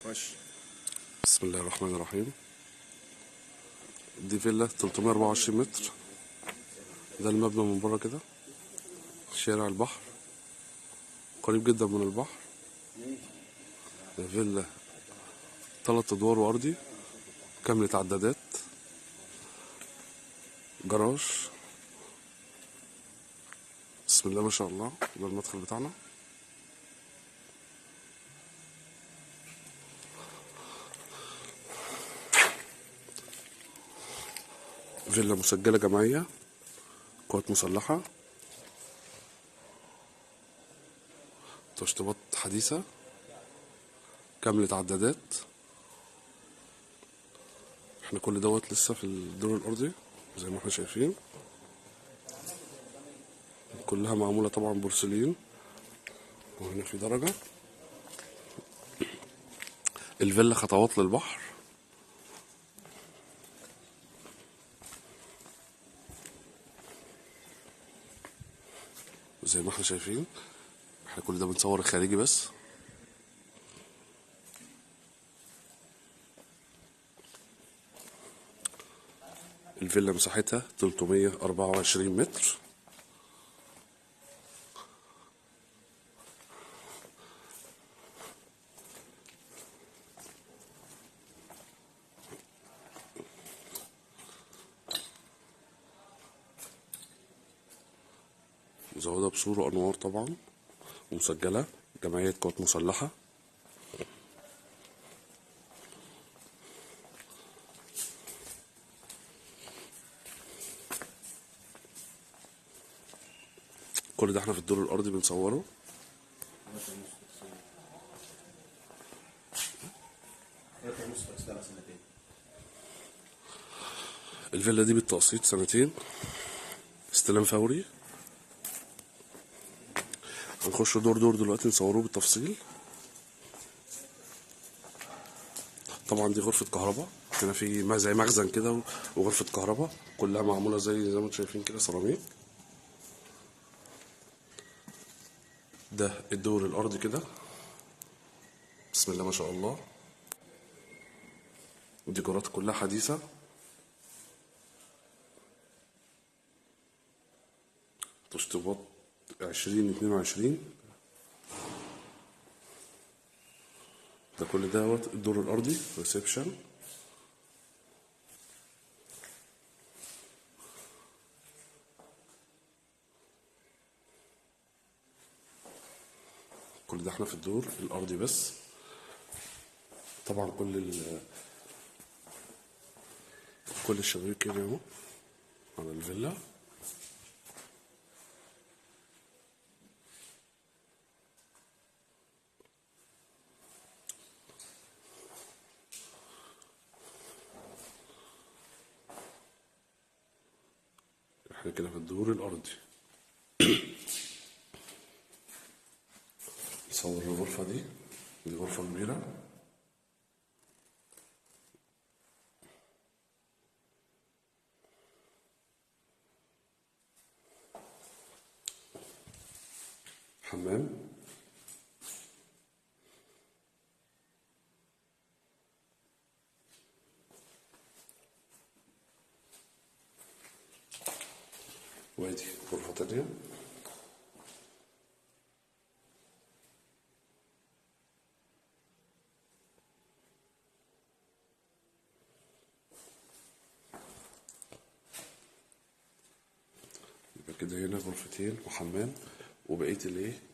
ماشي. بسم الله الرحمن الرحيم. دي فيلا 324 متر. ده المبنى من بره كده، شارع البحر، قريب جدا من البحر. فيلا 3 ادوار وارضي، كاملة عدادات، جراج. بسم الله ما شاء الله. ده المدخل بتاعنا. فيلا مسجلة جماعية، قوات مسلحة، تشطيبات حديثة، كاملة عدادات. احنا كل دوت لسه في الدور الأرضي زي ما احنا شايفين، كلها معمولة طبعا بورسلين. وهنا في درجة. الفيلا خطوات للبحر. زي ما احنا شايفين، احنا كل ده بنصور الخارجي بس. الفيلا مساحتها 324 متر. مزودة بسور وأنوار طبعا، ومسجلة جمعية قوات مسلحة. كل ده احنا في الدور الأرضي بنصوره. الفيلا دي بالتقسيط 2 سنين، استلام فوري. هنخش دور دور دلوقتي نصوروه بالتفصيل. طبعا دي غرفة كهرباء، هنا في زي مخزن كده وغرفة كهرباء، كلها معمولة زي ما انتم شايفين كده سيراميك. ده الدور الأرضي كده. بسم الله ما شاء الله. الديكورات كلها حديثة. تشطيبات 2022. ده كل دوت الدور الأرضي ريسبشن. كل ده احنا في الدور الأرضي بس. طبعا كل الشبابيك كده اهو على الفيلا. احنا كده في الدور الأرضي. نصور الغرفة دي غرفة كبيرة. حمام. وادي غرفة تانية. يبقى كده هنا غرفتين وحمام وبقية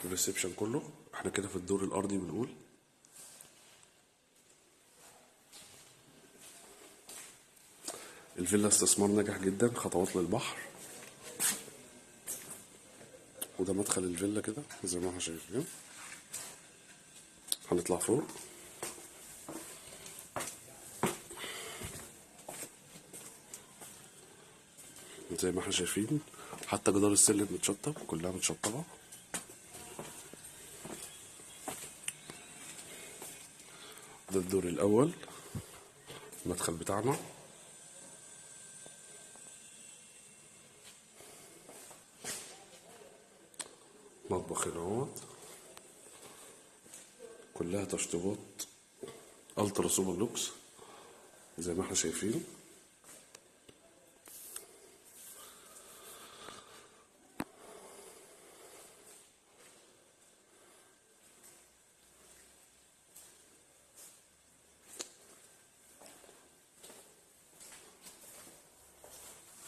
الريسبشن كله. احنا كده في الدور الأرضي بنقول. الفيلا استثمار ناجح جدا، خطوات للبحر. وده مدخل الفيلا كده زي ما احنا شايفين. هنطلع فوق. زي ما احنا شايفين، حتى جدار السلم متشطب، كلها متشطبة. ده الدور الأول، المدخل بتاعنا. مطبخ هنا اهوت، كلها تشطيبات الترا سوبر لوكس زي ما احنا شايفين.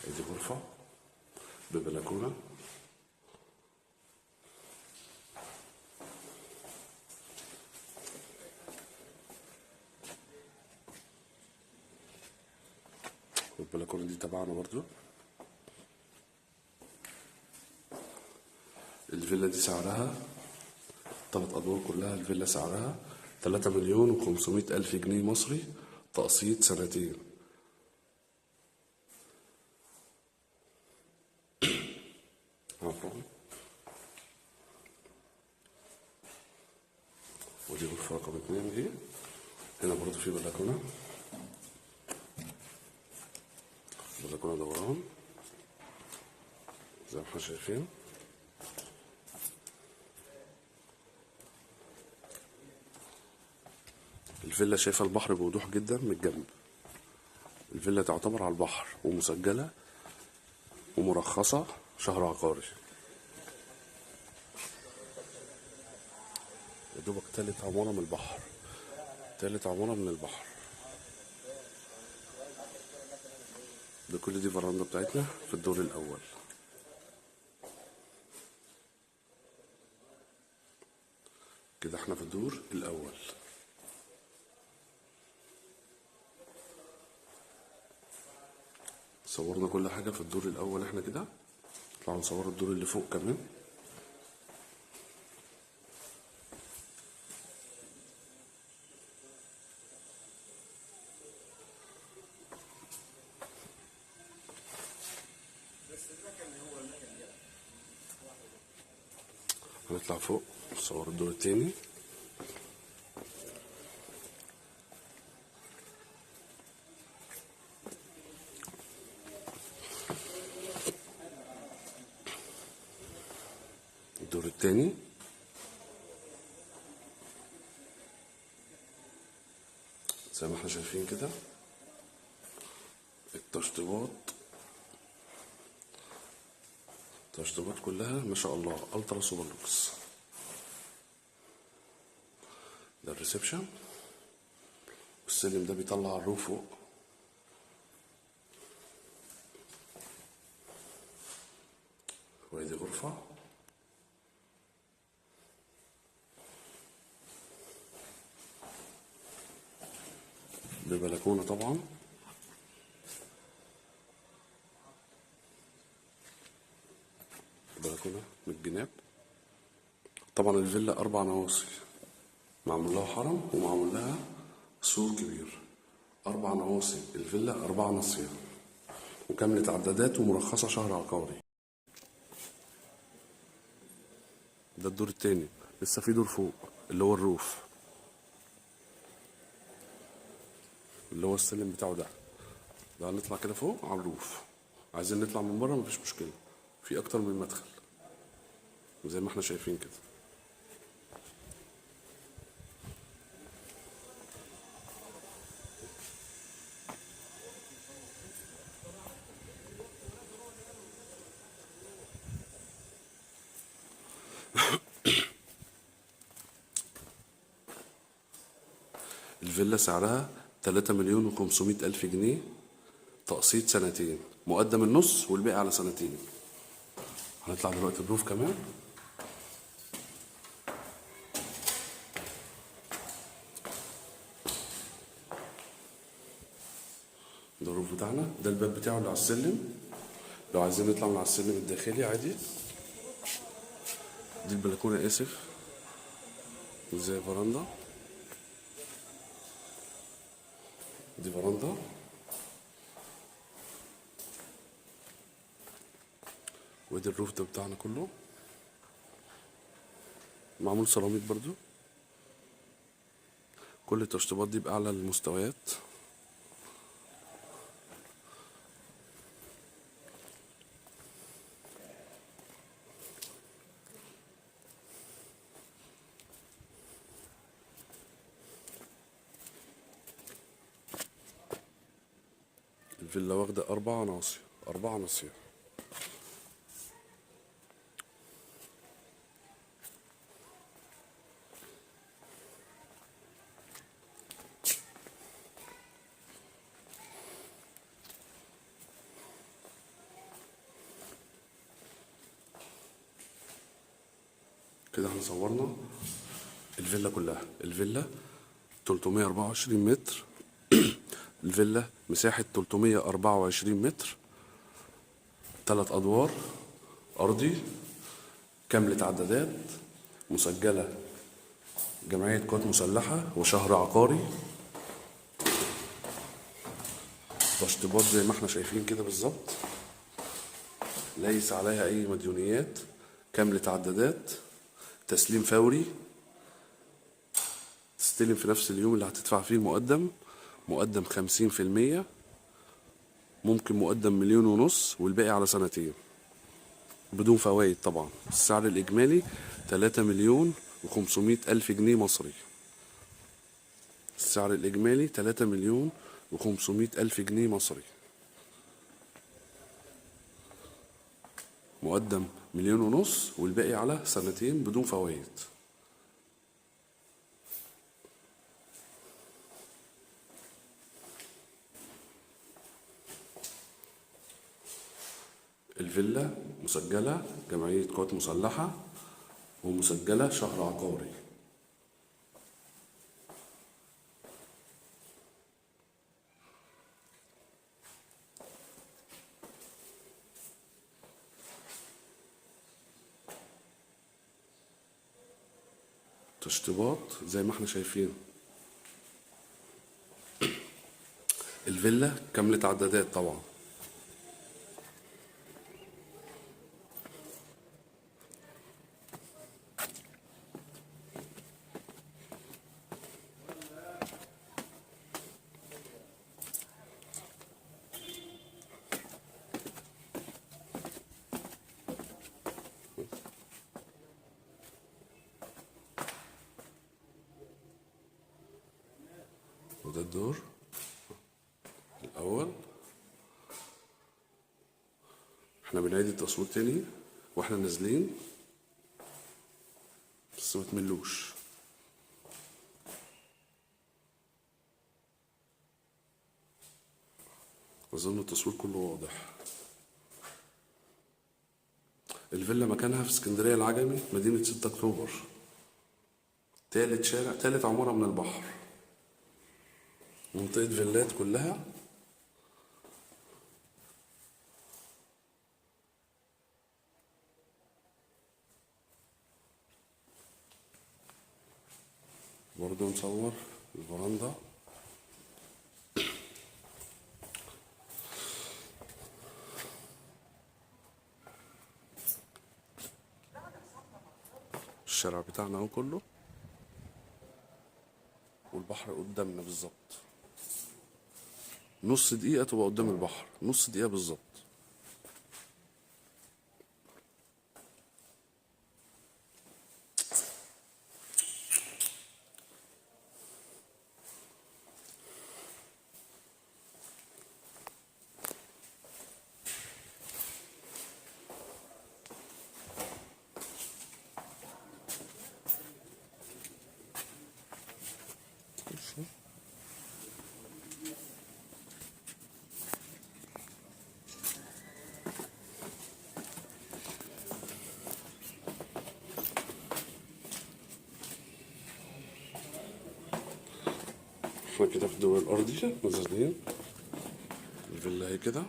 ادي غرفة ببلكونة. والبلكونة دي تبعنا برضو. الفيلا دي سعرها 3 أدوار كلها، الفيلا سعرها 3,500,000 جنيه مصري، تقسيط سنتين. عفوا. ودي غرفة رقم 2 دي. هنا برضو في بلكونة، بلكونة دوران زي ما احنا شايفين. الفيلا شايفة البحر بوضوح جدا من الجنب. الفيلا تعتبر على البحر ومسجلة ومرخصة شهر عقاري. يا دوبك تالت عمارة من البحر، تالت عمارة من البحر. ده كل دي فراندا بتاعتنا في الدور الأول. كده احنا في الدور الأول. صورنا كل حاجة في الدور الأول. احنا كده نطلع نصور الدور اللي فوق كمان. هنطلع فوق نصور الدور التاني. الدور التاني زي ما احنا شايفين كده. التشطيبات كلها ما شاء الله الترا سوبر لوكس. ده الريسبشن، والسلم ده بيطلع على الروف فوق. وادي غرفة. ببلكونة طبعا. بلكونة من الجناب. طبعا الفيلا 4 نواصي، معمول لها حرم ومعمول لها سور كبير. 4 نواصي الفيلا، 4 ناصية، وكاملة عدادات ومرخصة شهر عقاري. ده الدور التاني، لسه في دور فوق اللي هو الروف، اللي هو السلم بتاعه ده. ده هنطلع كده فوق على الروف. عايزين نطلع من بره مفيش مشكلة، في أكتر من مدخل زي ما احنا شايفين كده. الفيلا سعرها 3,500,000 جنيه، تقسيط سنتين، مقدم النص والباقي على سنتين. هنطلع دلوقتي الروف كمان. ده الروف بتاعنا، ده الباب بتاعه اللي على السلم لو عايزين نطلع من على السلم الداخلي عادي. دي البلكونة، آسف، زي فراندا. دي فراندا. وادي الروف ده بتاعنا كله، معمول سيراميك برضو. كل التشطيبات دي بأعلى المستويات. الفيلا واخدة 4 ناصية، 4 ناصية. كده احنا صورنا الفيلا كلها. الفيلا 324 متر. الفيلا مساحة 324 متر، 3 أدوار، أرضي، كاملة عدادات، مسجلة جمعية قوات مسلحة وشهر عقاري. تشطيبات زي ما احنا شايفين كده بالظبط، ليس عليها أي مديونيات، كاملة عدادات، تسليم فوري، تستلم في نفس اليوم اللي هتدفع فيه المقدم. مقدم 50%، ممكن مقدم 1,500,000 والباقي على سنتين بدون فوائد طبعا. السعر الإجمالي 3,500,000 جنيه مصري. السعر الإجمالي 3,500,000 جنيه مصري. مقدم 1,500,000 والباقي على سنتين بدون فوائد. الفيلا مسجلة جمعية قوات مسلحة ومسجلة شهر عقاري. تشطيبات زي ما احنا شايفين. الفيلا كاملة عدادات طبعا. وده الدور الأول. احنا بنعيد التصوير تاني واحنا نازلين بس ما تملوش. أظن التصوير كله واضح. الفيلا مكانها في اسكندرية العجمي، مدينة 6 أكتوبر، تالت شارع، تالت عمارة من البحر. منطقة فيلات كلها. برضه نصور الفرندا. الشارع بتاعنا اهو كله، والبحر قدامنا بالظبط. نص دقيقة تبقى قدام البحر، نص دقيقة بالظبط. احنا كده في الدور الأرضي نازلين. الفيلا اهي كده.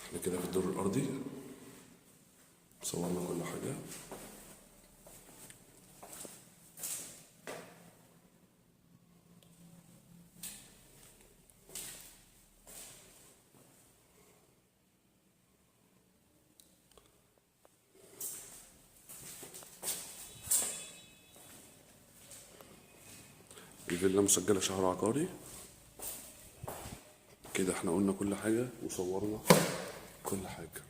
احنا كده في الدور الأرضي، صورنا كل حاجة. الفيلا مسجلة شهر عقاري. كده احنا قلنا كل حاجة وصورنا كل حاجة.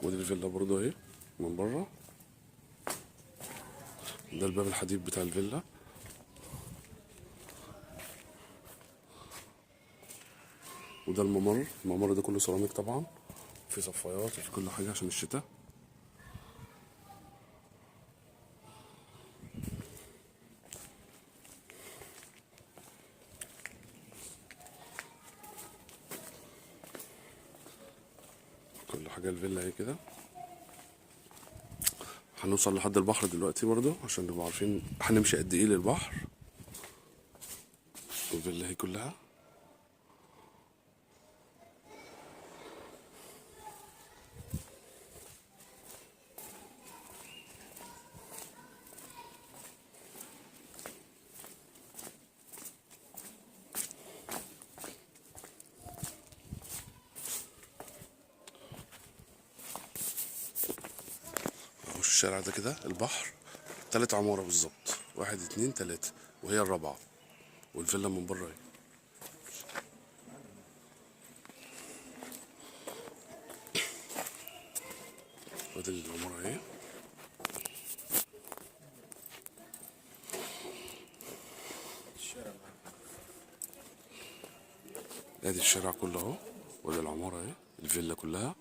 ودي الفيلا برضو اهي من بره. ده الباب الحديد بتاع الفيلا. وده الممر ده كله سيراميك طبعا، في صفايات وفي كل حاجة عشان الشتاء. كل حاجة الفيلا اهي كده. هنوصل لحد البحر دلوقتي برضو عشان نبقى عارفين هنمشي قد ايه للبحر. الفيلا هي كلها. اهو الشارع ده كده البحر. 3 عمارة بالظبط، 1 2 3 وهي الرابعة. والفيلا من بره اهي. ودي العمارة اهي. ادي الشارع كله اهو. ودي العمارة اهي، الفيلا كلها.